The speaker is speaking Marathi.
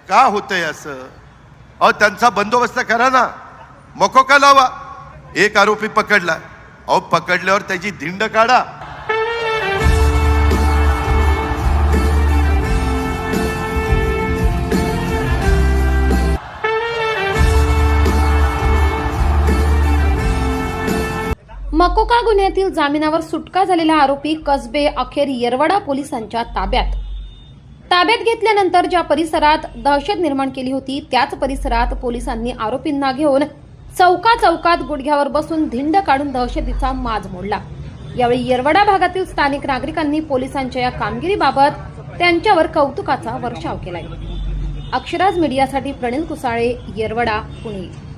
का होतंय असं? अहो त्यांचा बंदोबस्त करा ना, मकोका लावा. एक आरोपी पकडला, अहो पकडल्यावर त्याची धिंड काढा. मकोका गुन्ह्यातील जामिनावर सुटका झालेला आरोपी कसबे अखेर येरवडा पोलिसांच्या ताब्यात घेतल्यानंतर ज्या परिसरात दहशत निर्माण केली होती त्याच परिसरात पोलिसांनी आरोपींना घेऊन चौकात गुडघ्यावर बसून धिंड काढून दहशतीचा माज मोडला. यावेळी येरवडा भागातील स्थानिक नागरिकांनी पोलिसांच्या या कामगिरीबाबत त्यांच्यावर कौतुकाचा वर्षाव केलाय. अक्षराज मीडियासाठी प्रणिल कुसाळे, येरवडा, पुणे.